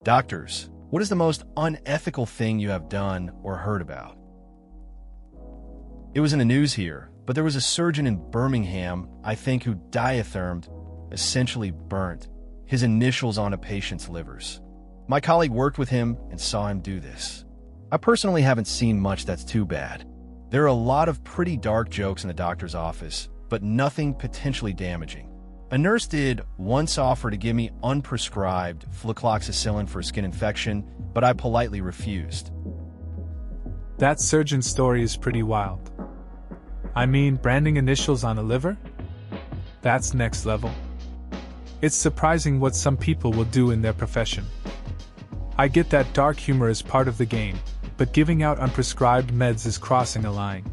Doctors, what is the most unethical thing you have done or heard about? It was in the news here, but there was a surgeon in Birmingham, I think, who diathermed, essentially burnt, his initials on a patient's livers. My colleague worked with him and saw him do this. I personally haven't seen much that's too bad. There are a lot of pretty dark jokes in the doctor's office, but nothing potentially damaging. A nurse did once offer to give me unprescribed flucloxacillin for a skin infection, but I politely refused. That surgeon story is pretty wild. I mean, branding initials on a liver? That's next level. It's surprising what some people will do in their profession. I get that dark humor is part of the game, but giving out unprescribed meds is crossing a line.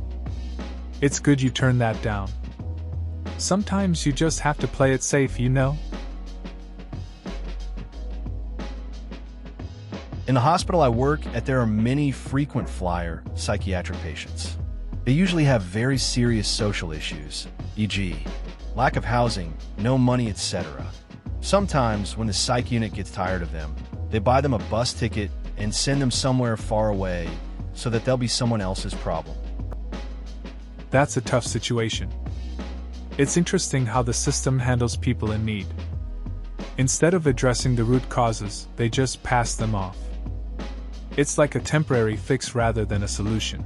It's good you turned that down. Sometimes you just have to play it safe, you know? In the hospital I work at, there are many frequent flyer psychiatric patients. They usually have very serious social issues, e.g., lack of housing, no money, etc. Sometimes, when the psych unit gets tired of them, they buy them a bus ticket and send them somewhere far away so that they'll be someone else's problem. That's a tough situation. It's interesting how the system handles people in need. Instead of addressing the root causes, they just pass them off. It's like a temporary fix rather than a solution.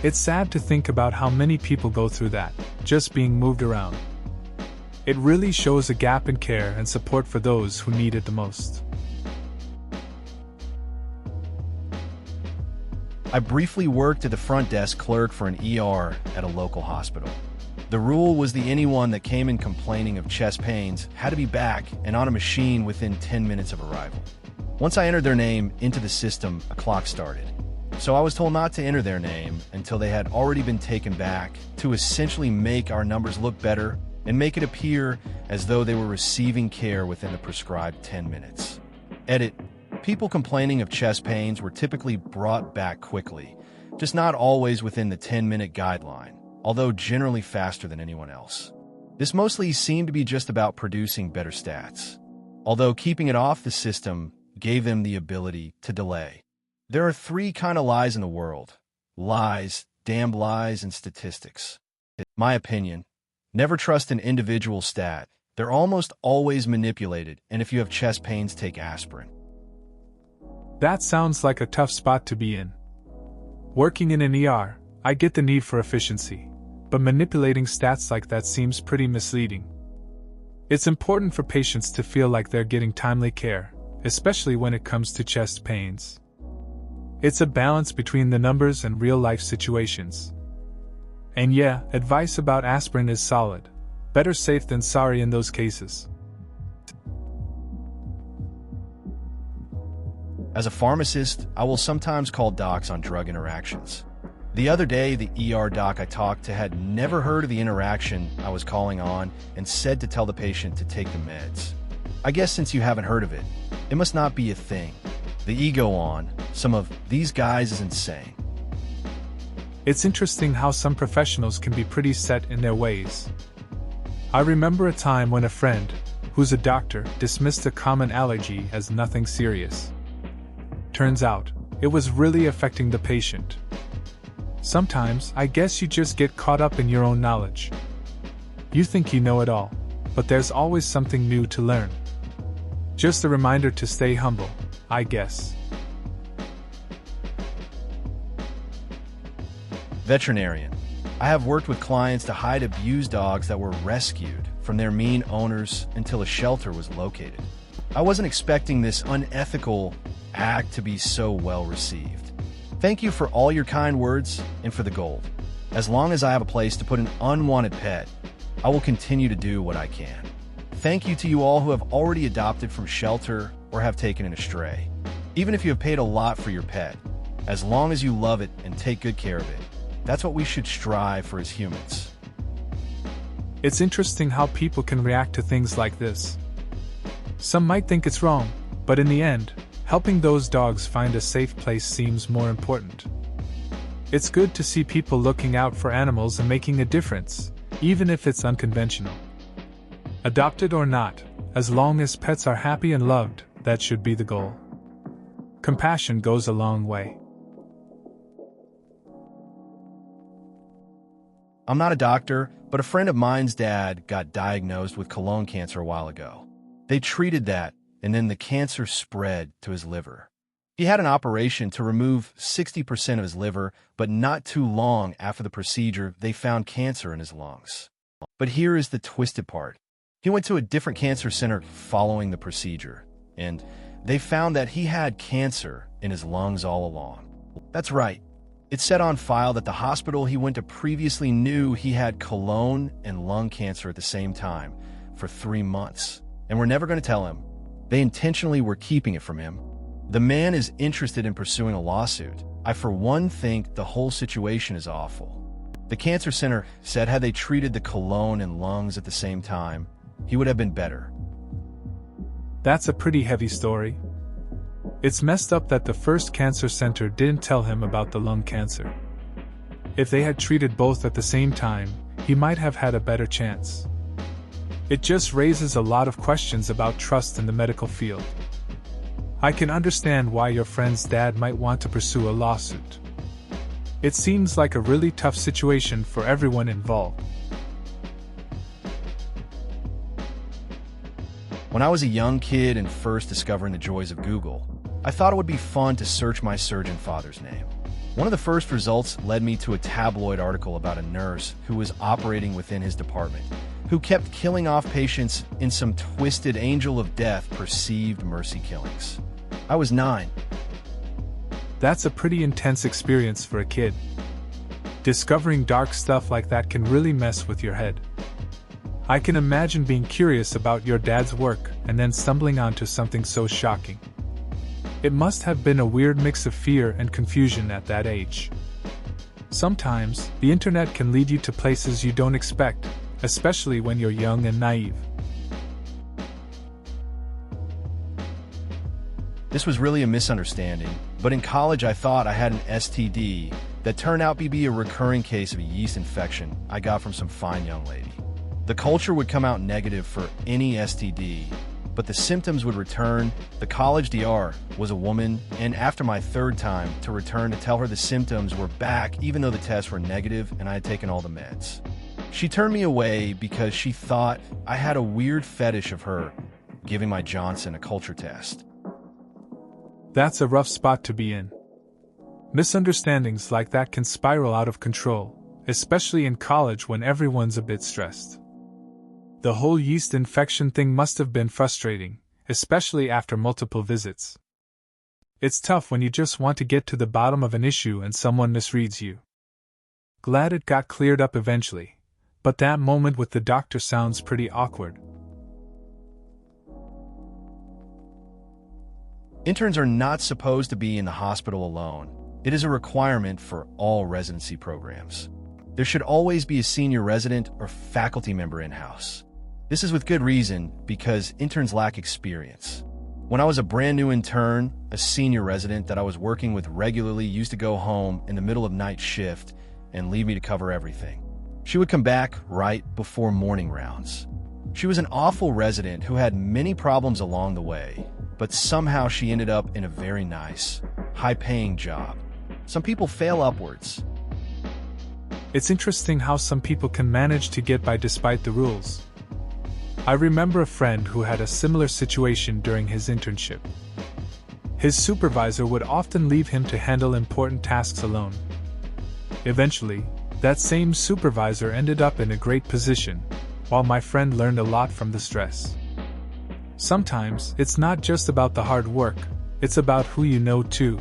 It's sad to think about how many people go through that, just being moved around. It really shows a gap in care and support for those who need it the most. I briefly worked at the front desk clerk for an ER at a local hospital. The rule was anyone that came in complaining of chest pains had to be back and on a machine within 10 minutes of arrival. Once I entered their name into the system, a clock started. So I was told not to enter their name until they had already been taken back to essentially make our numbers look better and make it appear as though they were receiving care within the prescribed 10 minutes. Edit. People complaining of chest pains were typically brought back quickly, just not always within the 10-minute guideline, although generally faster than anyone else. This mostly seemed to be just about producing better stats, although keeping it off the system gave them the ability to delay. There are three kind of lies in the world: lies, damned lies, and statistics. In my opinion, never trust an individual stat. They're almost always manipulated, and if you have chest pains, take aspirin. That sounds like a tough spot to be in. Working in an ER, I get the need for efficiency, but manipulating stats like that seems pretty misleading. It's important for patients to feel like they're getting timely care, especially when it comes to chest pains. It's a balance between the numbers and real-life situations. And yeah, advice about aspirin is solid. Better safe than sorry in those cases. As a pharmacist, I will sometimes call docs on drug interactions. The other day, the ER doc I talked to had never heard of the interaction I was calling on and said to tell the patient to take the meds. I guess since you haven't heard of it, it must not be a thing. The ego on some of these guys is insane. It's interesting how some professionals can be pretty set in their ways. I remember a time when a friend, who's a doctor, dismissed a common allergy as nothing serious. Turns out, it was really affecting the patient. Sometimes, I guess you just get caught up in your own knowledge. You think you know it all, but there's always something new to learn. Just a reminder to stay humble, I guess. Veterinarian. I have worked with clients to hide abused dogs that were rescued from their mean owners until a shelter was located. I wasn't expecting this unethical act to be so well received. Thank you for all your kind words and for the gold. As long as I have a place to put an unwanted pet, I will continue to do what I can. Thank you to you all who have already adopted from shelter or have taken it astray. Even if you have paid a lot for your pet, as long as you love it and take good care of it, that's what we should strive for as humans. It's interesting how people can react to things like this. Some might think it's wrong, but in the end, helping those dogs find a safe place seems more important. It's good to see people looking out for animals and making a difference, even if it's unconventional. Adopted or not, as long as pets are happy and loved, that should be the goal. Compassion goes a long way. I'm not a doctor, but a friend of mine's dad got diagnosed with colon cancer a while ago. They treated that, and then the cancer spread to his liver. He had an operation to remove 60% of his liver, but not too long after the procedure, they found cancer in his lungs. But here is the twisted part. He went to a different cancer center following the procedure, and they found that he had cancer in his lungs all along. That's right. It said on file that the hospital he went to previously knew he had colon and lung cancer at the same time for 3 months, and were never going to tell him. They intentionally were keeping it from him. The man is interested in pursuing a lawsuit. I, for one, think the whole situation is awful. The cancer center said had they treated the colon and lungs at the same time, he would have been better. That's a pretty heavy story. It's messed up that the first cancer center didn't tell him about the lung cancer. If they had treated both at the same time, he might have had a better chance. It just raises a lot of questions about trust in the medical field. I can understand why your friend's dad might want to pursue a lawsuit. It seems like a really tough situation for everyone involved. When I was a young kid and first discovering the joys of Google, I thought it would be fun to search my surgeon father's name. One of the first results led me to a tabloid article about a nurse who was operating within his department, who kept killing off patients in some twisted angel of death perceived mercy killings. I was 9. That's a pretty intense experience for a kid. Discovering dark stuff like that can really mess with your head. I can imagine being curious about your dad's work and then stumbling onto something so shocking. It must have been a weird mix of fear and confusion at that age. Sometimes, the internet can lead you to places you don't expect, especially when you're young and naive. This was really a misunderstanding, but in college I thought I had an STD that turned out to be a recurring case of a yeast infection I got from some fine young lady. The culture would come out negative for any STD, but the symptoms would return. The college DR was a woman, and after my 3rd time to return to tell her the symptoms were back even though the tests were negative and I had taken all the meds. She turned me away because she thought I had a weird fetish of her giving my Johnson a culture test. That's a rough spot to be in. Misunderstandings like that can spiral out of control, especially in college when everyone's a bit stressed. The whole yeast infection thing must have been frustrating, especially after multiple visits. It's tough when you just want to get to the bottom of an issue and someone misreads you. Glad it got cleared up eventually, but that moment with the doctor sounds pretty awkward. Interns are not supposed to be in the hospital alone. It is a requirement for all residency programs. There should always be a senior resident or faculty member in-house. This is with good reason, because interns lack experience. When I was a brand new intern, a senior resident that I was working with regularly used to go home in the middle of night shift and leave me to cover everything. She would come back right before morning rounds. She was an awful resident who had many problems along the way, but somehow she ended up in a very nice, high-paying job. Some people fail upwards. It's interesting how some people can manage to get by despite the rules. I remember a friend who had a similar situation during his internship. His supervisor would often leave him to handle important tasks alone. Eventually, that same supervisor ended up in a great position, while my friend learned a lot from the stress. Sometimes, it's not just about the hard work, it's about who you know too.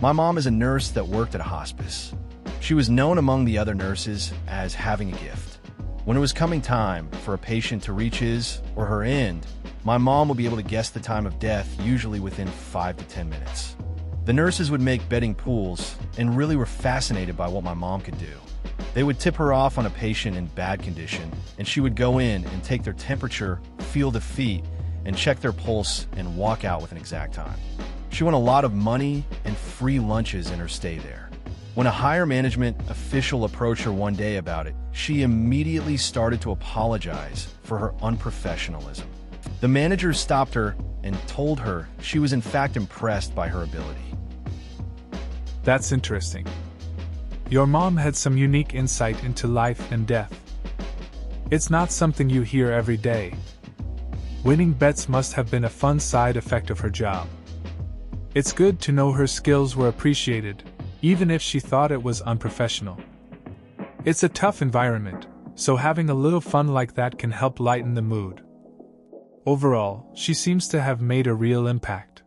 My mom is a nurse that worked at a hospice. She was known among the other nurses as having a gift. When it was coming time for a patient to reach his or her end, my mom would be able to guess the time of death usually within 5 to 10 minutes. The nurses would make betting pools and really were fascinated by what my mom could do. They would tip her off on a patient in bad condition, and she would go in and take their temperature, feel the feet, and check their pulse and walk out with an exact time. She won a lot of money and free lunches in her stay there. When a higher management official approached her one day about it, she immediately started to apologize for her unprofessionalism. The manager stopped her and told her she was in fact impressed by her ability. That's interesting. Your mom had some unique insight into life and death. It's not something you hear every day. Winning bets must have been a fun side effect of her job. It's good to know her skills were appreciated, even if she thought it was unprofessional. It's a tough environment, so having a little fun like that can help lighten the mood. Overall, she seems to have made a real impact.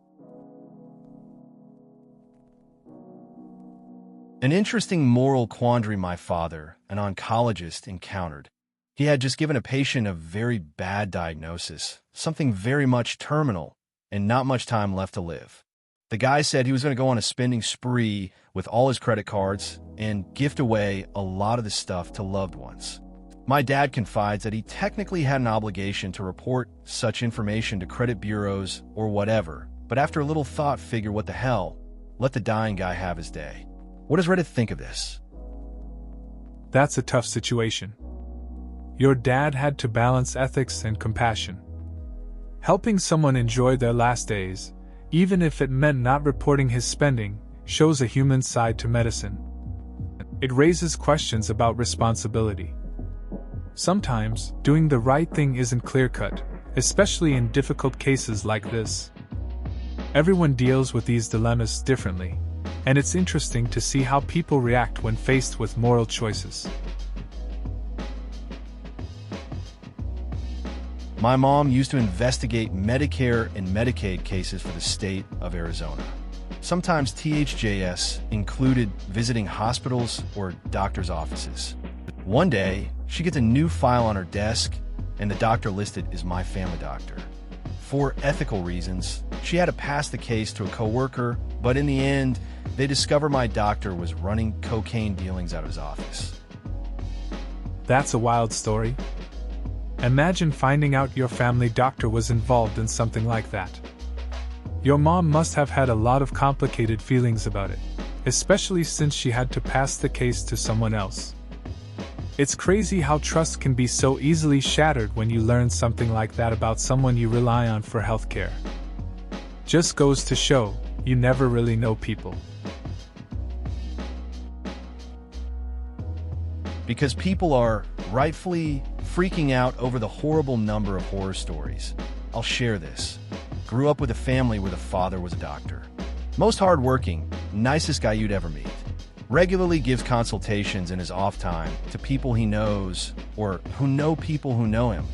An interesting moral quandary my father, an oncologist, encountered. He had just given a patient a very bad diagnosis, something very much terminal, and not much time left to live. The guy said he was going to go on a spending spree with all his credit cards and gift away a lot of the stuff to loved ones. My dad confides that he technically had an obligation to report such information to credit bureaus or whatever, but after a little thought figured what the hell, let the dying guy have his day. What does Reddit think of this? That's a tough situation. Your dad had to balance ethics and compassion. Helping someone enjoy their last days, even if it meant not reporting his spending, shows a human side to medicine. It raises questions about responsibility. Sometimes, doing the right thing isn't clear-cut, especially in difficult cases like this. Everyone deals with these dilemmas differently, and it's interesting to see how people react when faced with moral choices. My mom used to investigate Medicare and Medicaid cases for the state of Arizona. Sometimes THJS included visiting hospitals or doctor's offices. One day, she gets a new file on her desk, and the doctor listed is my family doctor. For ethical reasons, she had to pass the case to a coworker, but in the end, they discover my doctor was running cocaine dealings out of his office. That's a wild story. Imagine finding out your family doctor was involved in something like that. Your mom must have had a lot of complicated feelings about it, especially since she had to pass the case to someone else. It's crazy how trust can be so easily shattered when you learn something like that about someone you rely on for healthcare. Just goes to show, you never really know people. Because people are rightfully freaking out over the horrible number of horror stories. I'll share this. Grew up with a family where the father was a doctor. Most hardworking, nicest guy you'd ever meet. Regularly gives consultations in his off time to people he knows or who know people who know him,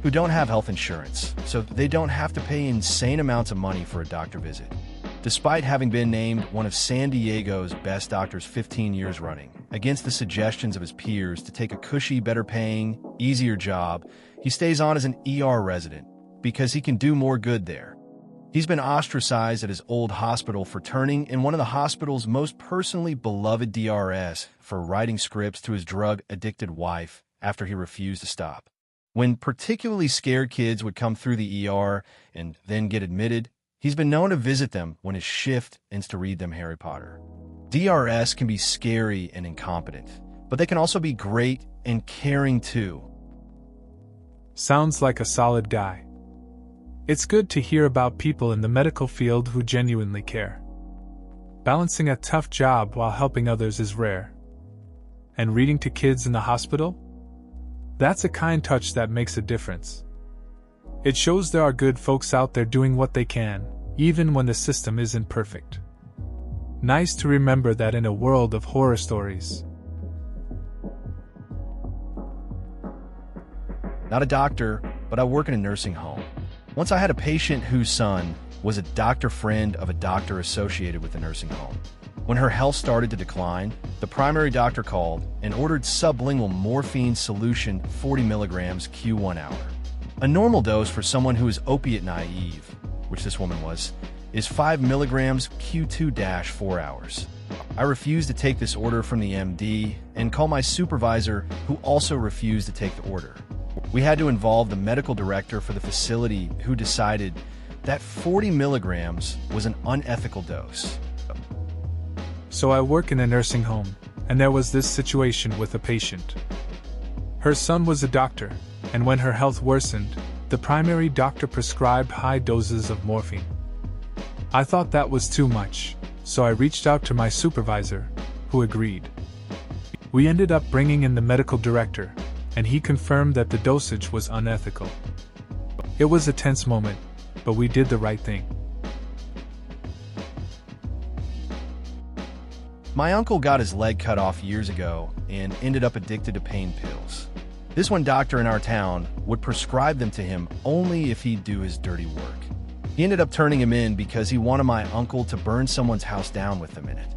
who don't have health insurance, so they don't have to pay insane amounts of money for a doctor visit. Despite having been named one of San Diego's best doctors 15 years running, against the suggestions of his peers to take a cushy, better-paying, easier job, he stays on as an ER resident because he can do more good there. He's been ostracized at his old hospital for turning in one of the hospital's most personally beloved DRS for writing scripts to his drug-addicted wife after he refused to stop. When particularly scared kids would come through the ER and then get admitted, he's been known to visit them when his shift ends to read them Harry Potter. DRS can be scary and incompetent, but they can also be great and caring too. Sounds like a solid guy. It's good to hear about people in the medical field who genuinely care. Balancing a tough job while helping others is rare. And reading to kids in the hospital? That's a kind touch that makes a difference. It shows there are good folks out there doing what they can, even when the system isn't perfect. Nice to remember that in a world of horror stories. Not a doctor, but I work in a nursing home. Once I had a patient whose son was a doctor friend of a doctor associated with the nursing home. When her health started to decline, the primary doctor called and ordered sublingual morphine solution 40 milligrams Q1 hour. A normal dose for someone who is opiate naive, which this woman was, is 5 milligrams Q2-4 hours. I refused to take this order from the MD and call my supervisor, who also refused to take the order. We had to involve the medical director for the facility, who decided that 40 milligrams was an unethical dose. So I work in a nursing home, and there was this situation with a patient. Her son was a doctor, and when her health worsened, the primary doctor prescribed high doses of morphine. I thought that was too much, so I reached out to my supervisor, who agreed. We ended up bringing in the medical director, and he confirmed that the dosage was unethical. It was a tense moment, but we did the right thing. My uncle got his leg cut off years ago and ended up addicted to pain pills. This one doctor in our town would prescribe them to him only if he'd do his dirty work. He ended up turning him in because he wanted my uncle to burn someone's house down with them in it.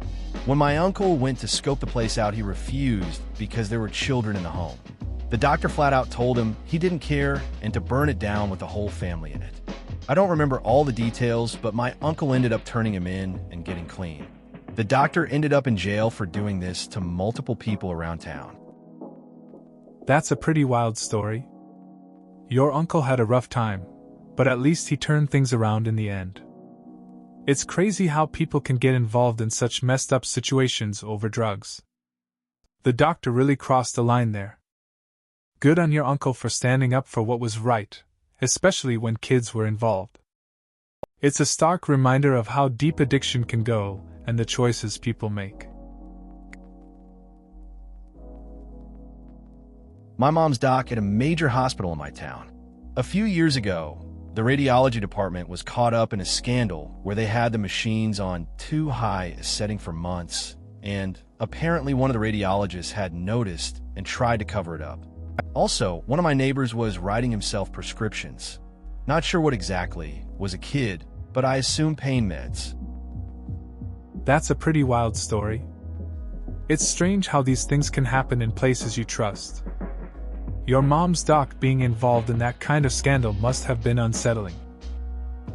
When my uncle went to scope the place out, he refused because there were children in the home. The doctor flat out told him he didn't care and to burn it down with the whole family in it. I don't remember all the details, but my uncle ended up turning him in and getting clean. The doctor ended up in jail for doing this to multiple people around town. That's a pretty wild story. Your uncle had a rough time, but at least he turned things around in the end. It's crazy how people can get involved in such messed up situations over drugs. The doctor really crossed the line there. Good on your uncle for standing up for what was right, especially when kids were involved. It's a stark reminder of how deep addiction can go and the choices people make. My mom's doc at a major hospital in my town. A few years ago, the radiology department was caught up in a scandal where they had the machines on too high a setting for months, and apparently one of the radiologists had noticed and tried to cover it up. Also, one of my neighbors was writing himself prescriptions. Not sure what exactly, was a kid, but I assume pain meds. That's a pretty wild story. It's strange how these things can happen in places you trust. Your mom's doc being involved in that kind of scandal must have been unsettling.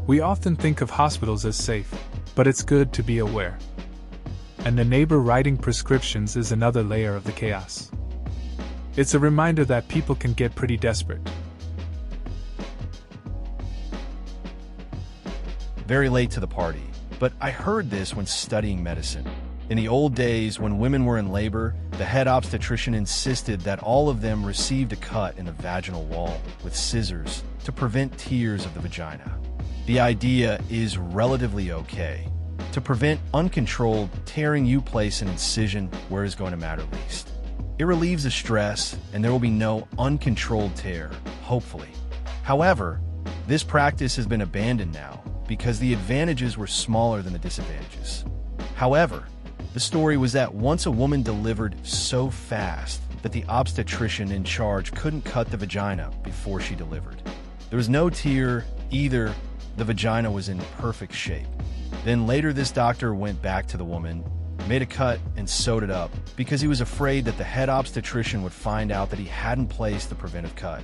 We often think of hospitals as safe, but it's good to be aware. And the neighbor writing prescriptions is another layer of the chaos. It's a reminder that people can get pretty desperate. Very late to the party, but I heard this when studying medicine. In the old days, when women were in labor, the head obstetrician insisted that all of them received a cut in the vaginal wall with scissors to prevent tears of the vagina. The idea is relatively okay. To prevent uncontrolled tearing, you place an incision where it's going to matter least. It relieves the stress, and there will be no uncontrolled tear, hopefully. However, this practice has been abandoned now because the advantages were smaller than the disadvantages. However, the story was that once a woman delivered so fast that the obstetrician in charge couldn't cut the vagina before she delivered. There was no tear either. The vagina was in perfect shape. Then later this doctor went back to the woman, made a cut, and sewed it up because he was afraid that the head obstetrician would find out that he hadn't placed the preventive cut.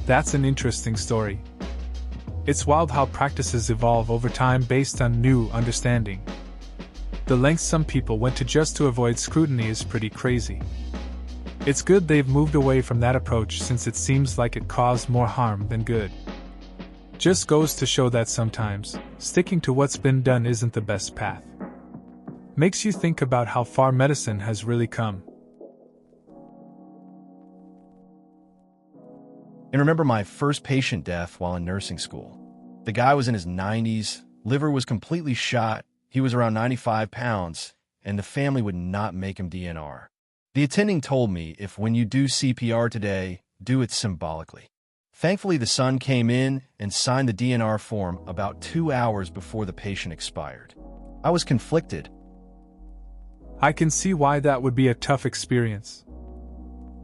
That's an interesting story. It's wild how practices evolve over time based on new understanding. The lengths some people went to just to avoid scrutiny is pretty crazy. It's good they've moved away from that approach since it seems like it caused more harm than good. Just goes to show that sometimes, sticking to what's been done isn't the best path. Makes you think about how far medicine has really come. And remember my first patient death while in nursing school. The guy was in his 90s, liver was completely shot, he was around 95 pounds, and the family would not make him DNR. The attending told me if when you do CPR today, do it symbolically. Thankfully, the son came in and signed the DNR form about 2 hours before the patient expired. I was conflicted. I can see why that would be a tough experience.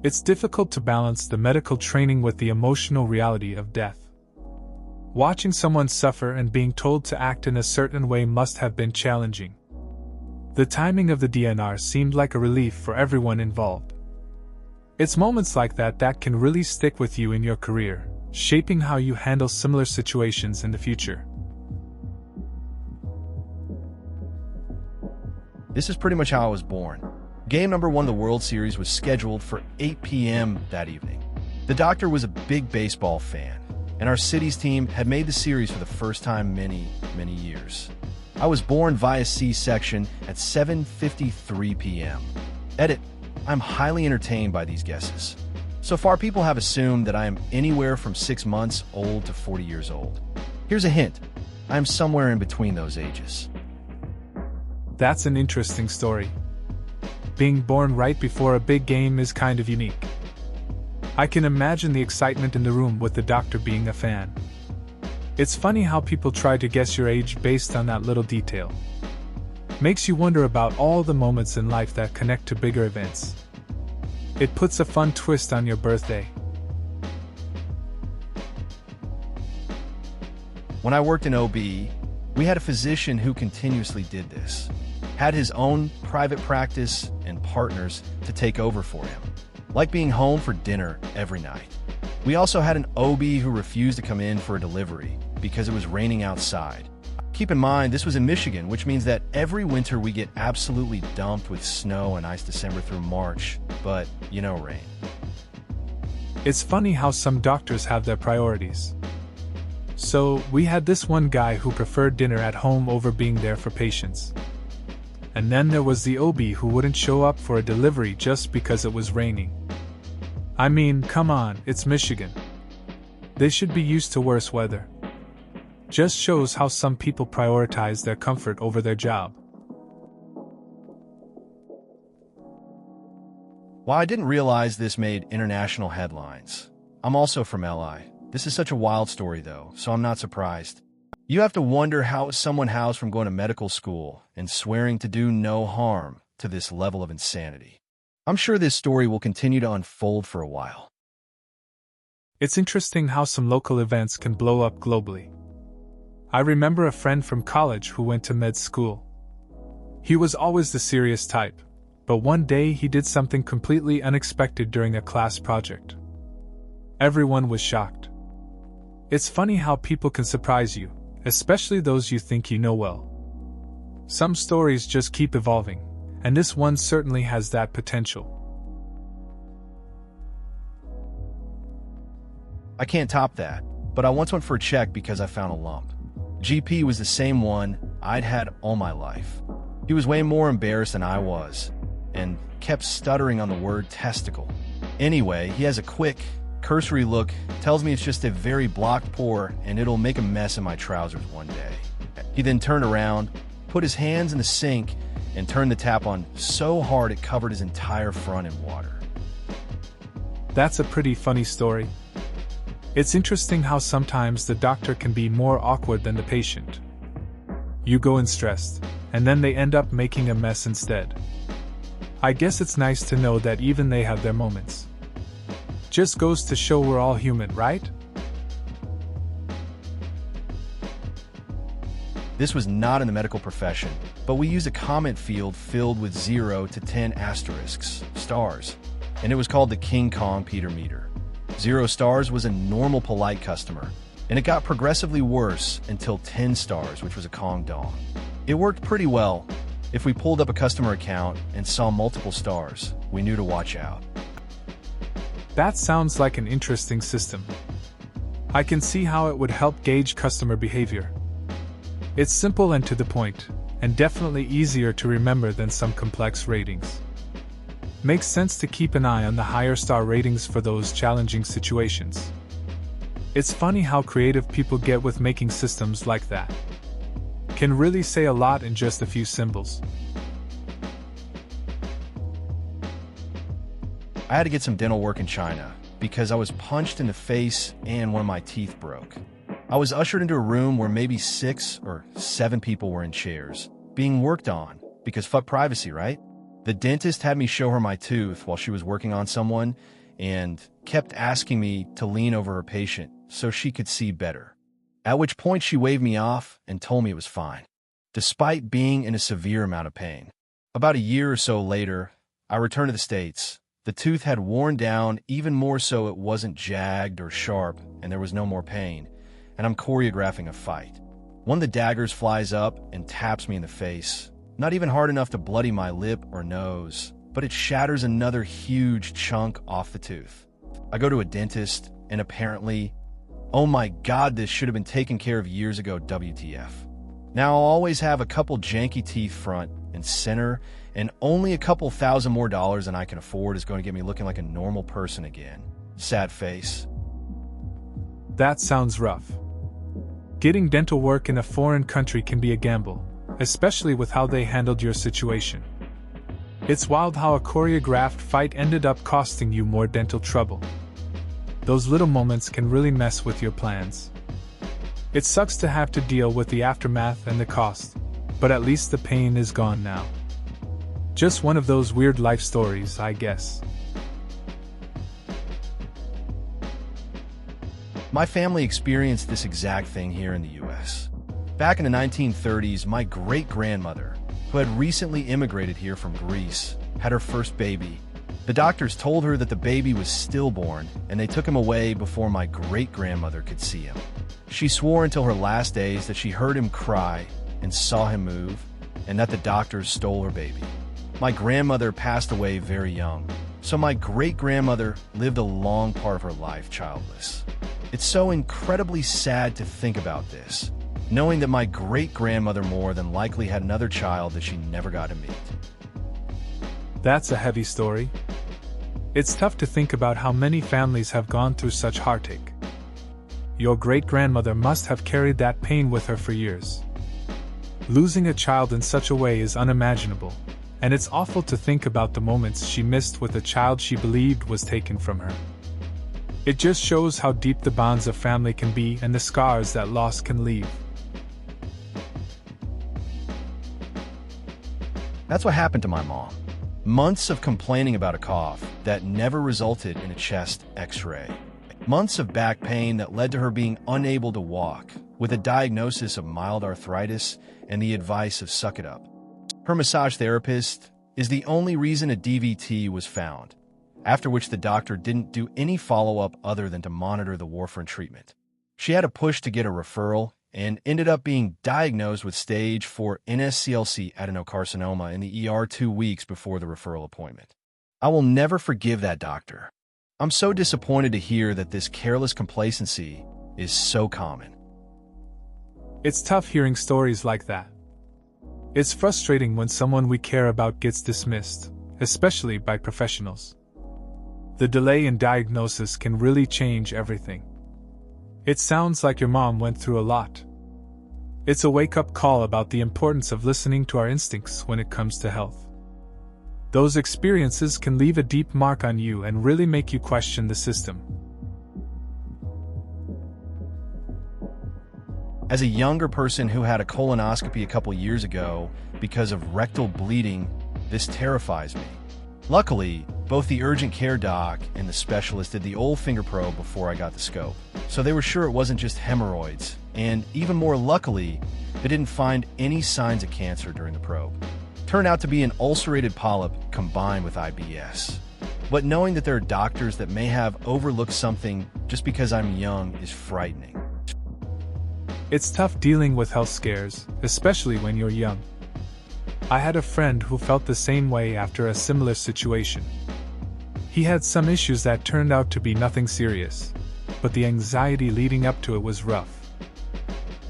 It's difficult to balance the medical training with the emotional reality of death. Watching someone suffer and being told to act in a certain way must have been challenging. The timing of the DNR seemed like a relief for everyone involved. It's moments like that that can really stick with you in your career, shaping how you handle similar situations in the future. This is pretty much how I was born. Game number 1 of the World Series was scheduled for 8 p.m. that evening. The doctor was a big baseball fan, and our city's team had made the series for the first time many years. I was born via C-section at 7:53 p.m. Edit. I'm highly entertained by these guesses. So far, people have assumed that I am anywhere from 6 months old to 40 years old. Here's a hint. I am somewhere in between those ages. That's an interesting story. Being born right before a big game is kind of unique. I can imagine the excitement in the room with the doctor being a fan. It's funny how people try to guess your age based on that little detail. Makes you wonder about all the moments in life that connect to bigger events. It puts a fun twist on your birthday. When I worked in OB, we had a physician who continuously did this. Had his own private practice and partners to take over for him. Like being home for dinner every night. We also had an OB who refused to come in for a delivery because it was raining outside. Keep in mind, this was in Michigan, which means that every winter we get absolutely dumped with snow and ice December through March, but you know, rain. It's funny how some doctors have their priorities. So, we had this one guy who preferred dinner at home over being there for patients. And then there was the OB who wouldn't show up for a delivery just because it was raining. I mean, come on, it's Michigan. They should be used to worse weather. Just shows how some people prioritize their comfort over their job. While I didn't realize this made international headlines, I'm also from LI. This is such a wild story though, so I'm not surprised. You have to wonder how is someone housed from going to medical school and swearing to do no harm to this level of insanity. I'm sure this story will continue to unfold for a while. It's interesting how some local events can blow up globally. I remember a friend from college who went to med school. He was always the serious type, but one day he did something completely unexpected during a class project. Everyone was shocked. It's funny how people can surprise you, especially those you think you know well. Some stories just keep evolving, and this one certainly has that potential. I can't top that, but I once went for a check because I found a lump. GP was the same one I'd had all my life. He was way more embarrassed than I was, and kept stuttering on the word testicle. Anyway, he has a quick, cursory look, tells me it's just a very blocked pore and it'll make a mess in my trousers one day. He then turned around, put his hands in the sink, and turned the tap on so hard it covered his entire front in water. That's a pretty funny story. It's interesting how sometimes the doctor can be more awkward than the patient. You go in stressed, and then they end up making a mess instead. I guess it's nice to know that even they have their moments. Just goes to show we're all human, right? This was not in the medical profession, but we used a comment field filled with 0 to 10 asterisks, stars, and it was called the King Kong Peter meter. 0 stars was a normal polite customer, and it got progressively worse until 10 stars, which was a Kong dong. It worked pretty well. If we pulled up a customer account and saw multiple stars, we knew to watch out. That sounds like an interesting system. I can see how it would help gauge customer behavior. It's simple and to the point, and definitely easier to remember than some complex ratings. Makes sense to keep an eye on the higher star ratings for those challenging situations. It's funny how creative people get with making systems like that. Can really say a lot in just a few symbols. I had to get some dental work in China because I was punched in the face and one of my teeth broke. I was ushered into a room where maybe 6 or 7 people were in chairs, being worked on, because fuck privacy, right? The dentist had me show her my tooth while she was working on someone and kept asking me to lean over her patient so she could see better. At which point she waved me off and told me it was fine, despite being in a severe amount of pain. About a year or so later, I returned to the States. The tooth had worn down even more so it wasn't jagged or sharp and there was no more pain, and I'm choreographing a fight. One of the daggers flies up and taps me in the face. Not even hard enough to bloody my lip or nose, but it shatters another huge chunk off the tooth. I go to a dentist, and apparently, oh my god, this should have been taken care of years ago, WTF. Now I'll always have a couple janky teeth front and center, and only a couple $1,000 more than I can afford is going to get me looking like a normal person again. Sad face. That sounds rough. Getting dental work in a foreign country can be a gamble, especially with how they handled your situation. It's wild how a choreographed fight ended up costing you more dental trouble. Those little moments can really mess with your plans. It sucks to have to deal with the aftermath and the cost, but at least the pain is gone now. Just one of those weird life stories, I guess. My family experienced this exact thing here in the US. Back in the 1930s, my great-grandmother, who had recently immigrated here from Greece, had her first baby. The doctors told her that the baby was stillborn, and they took him away before my great-grandmother could see him. She swore until her last days that she heard him cry and saw him move, and that the doctors stole her baby. My grandmother passed away very young, so my great-grandmother lived a long part of her life childless. It's so incredibly sad to think about this, knowing that my great-grandmother more than likely had another child that she never got to meet. That's a heavy story. It's tough to think about how many families have gone through such heartache. Your great-grandmother must have carried that pain with her for years. Losing a child in such a way is unimaginable, and it's awful to think about the moments she missed with a child she believed was taken from her. It just shows how deep the bonds of family can be and the scars that loss can leave. That's what happened to my mom. Months of complaining about a cough that never resulted in a chest x-ray. Months of back pain that led to her being unable to walk, with a diagnosis of mild arthritis and the advice of suck it up. Her massage therapist is the only reason a DVT was found, after which the doctor didn't do any follow-up other than to monitor the warfarin treatment. She had to push to get a referral and ended up being diagnosed with stage 4 NSCLC adenocarcinoma in the ER 2 weeks before the referral appointment. I will never forgive that doctor. I'm so disappointed to hear that this careless complacency is so common. It's tough hearing stories like that. It's frustrating when someone we care about gets dismissed, especially by professionals. The delay in diagnosis can really change everything. It sounds like your mom went through a lot. It's a wake-up call about the importance of listening to our instincts when it comes to health. Those experiences can leave a deep mark on you and really make you question the system. As a younger person who had a colonoscopy a couple years ago because of rectal bleeding, this terrifies me. Luckily, both the urgent care doc and the specialist did the old finger probe before I got the scope, so they were sure it wasn't just hemorrhoids, and even more luckily, they didn't find any signs of cancer during the probe. Turned out to be an ulcerated polyp combined with IBS. But knowing that there are doctors that may have overlooked something just because I'm young is frightening. It's tough dealing with health scares, especially when you're young. I had a friend who felt the same way after a similar situation. He had some issues that turned out to be nothing serious, but the anxiety leading up to it was rough.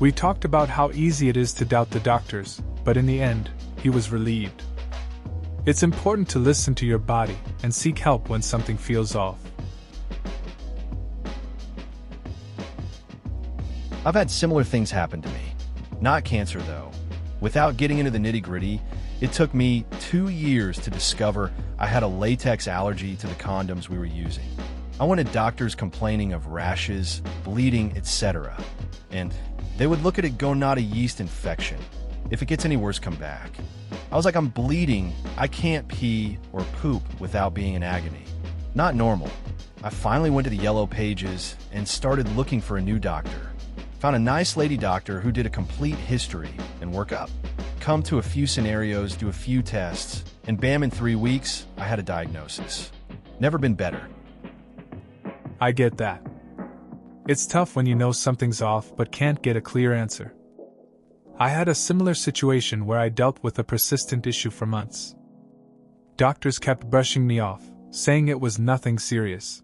We talked about how easy it is to doubt the doctors, but in the end, he was relieved. It's important to listen to your body and seek help when something feels off. I've had similar things happen to me. Not cancer, though. Without getting into the nitty-gritty, it took me 2 years to discover I had a latex allergy to the condoms we were using. I went to doctors complaining of rashes, bleeding, etc. And they would look at it go not a yeast infection. If it gets any worse, come back. I was like, I'm bleeding. I can't pee or poop without being in agony. Not normal. I finally went to the yellow pages and started looking for a new doctor. Found a nice lady doctor who did a complete history and workup. Come to a few scenarios, do a few tests, and bam, in 3 weeks, I had a diagnosis. Never been better. I get that. It's tough when you know something's off but can't get a clear answer. I had a similar situation where I dealt with a persistent issue for months. Doctors kept brushing me off, saying it was nothing serious.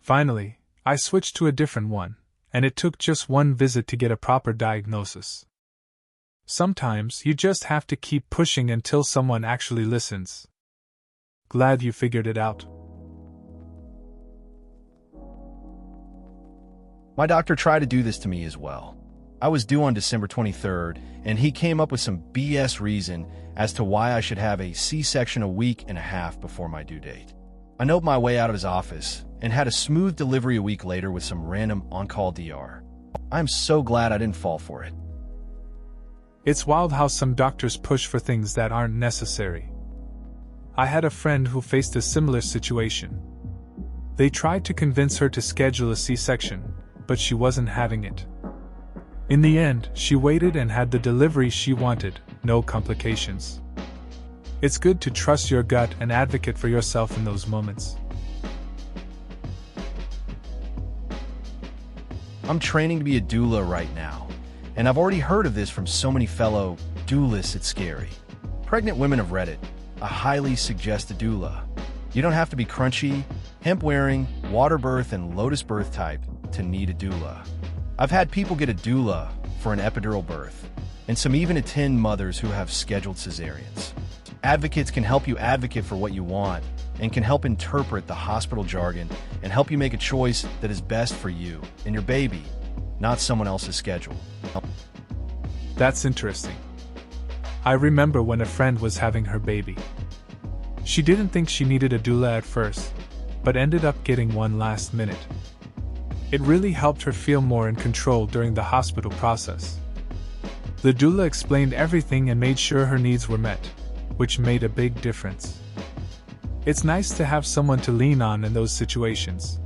Finally, I switched to a different one, and it took just one visit to get a proper diagnosis. Sometimes you just have to keep pushing until someone actually listens. Glad you figured it out. My doctor tried to do this to me as well. I was due on December 23rd, and he came up with some BS reason as to why I should have a C-section a week and a half before my due date. I noped my way out of his office and had a smooth delivery a week later with some random on-call DR. I'm so glad I didn't fall for it. It's wild how some doctors push for things that aren't necessary. I had a friend who faced a similar situation. They tried to convince her to schedule a C-section, but she wasn't having it. In the end, she waited and had the delivery she wanted, no complications. It's good to trust your gut and advocate for yourself in those moments. I'm training to be a doula right now, and I've already heard of this from so many fellow doulas it's scary. Pregnant women of Reddit, I highly suggest a doula. You don't have to be crunchy, hemp-wearing, water birth, and lotus birth type to need a doula. I've had people get a doula for an epidural birth, and some even attend mothers who have scheduled cesareans. Advocates can help you advocate for what you want and can help interpret the hospital jargon and help you make a choice that is best for you and your baby, not someone else's schedule. That's interesting. I remember when a friend was having her baby. She didn't think she needed a doula at first, but ended up getting one last minute. It really helped her feel more in control during the hospital process. The doula explained everything and made sure her needs were met, which made a big difference. It's nice to have someone to lean on in those situations.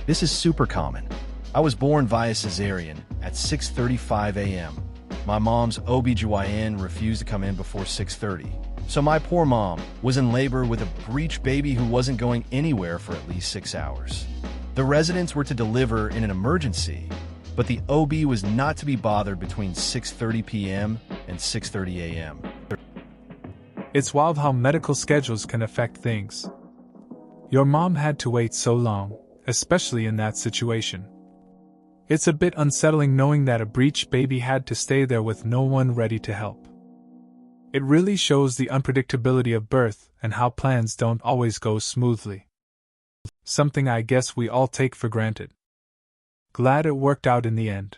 This is super common. I was born via cesarean at 6:35 a.m. My mom's OBGYN refused to come in before 6:30. So my poor mom was in labor with a breech baby who wasn't going anywhere for at least 6 hours. The residents were to deliver in an emergency, but the OB was not to be bothered between 6:30 p.m. and 6:30 a.m. It's wild how medical schedules can affect things. Your mom had to wait so long, especially in that situation. It's a bit unsettling knowing that a breech baby had to stay there with no one ready to help. It really shows the unpredictability of birth and how plans don't always go smoothly. Something I guess we all take for granted. Glad it worked out in the end.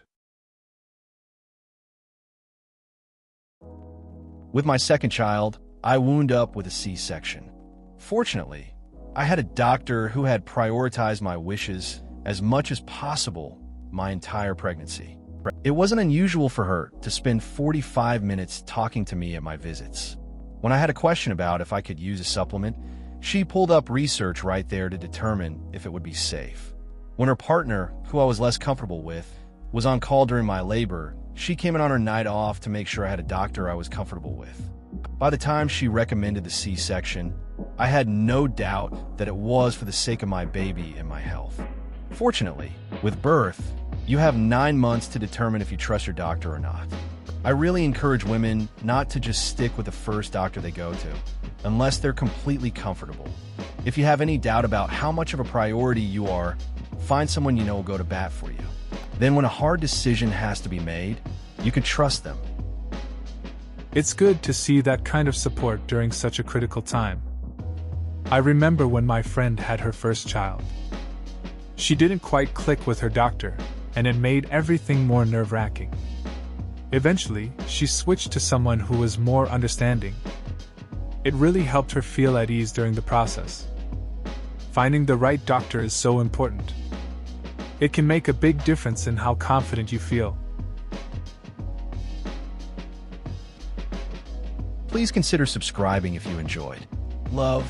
With my second child, I wound up with a C-section. Fortunately, I had a doctor who had prioritized my wishes as much as possible my entire pregnancy. It wasn't unusual for her to spend 45 minutes talking to me at my visits. When I had a question about if I could use a supplement, she pulled up research right there to determine if it would be safe. When her partner, who I was less comfortable with, was on call during my labor, she came in on her night off to make sure I had a doctor I was comfortable with. By the time she recommended the C-section, I had no doubt that it was for the sake of my baby and my health. Fortunately, with birth, you have 9 months to determine if you trust your doctor or not. I really encourage women not to just stick with the first doctor they go to, unless they're completely comfortable. If you have any doubt about how much of a priority you are, find someone you know will go to bat for you. Then when a hard decision has to be made, you can trust them. It's good to see that kind of support during such a critical time. I remember when my friend had her first child. She didn't quite click with her doctor, and it made everything more nerve-wracking. Eventually, she switched to someone who was more understanding. It really helped her feel at ease during the process. Finding the right doctor is so important. It can make a big difference in how confident you feel. Please consider subscribing if you enjoyed. Love.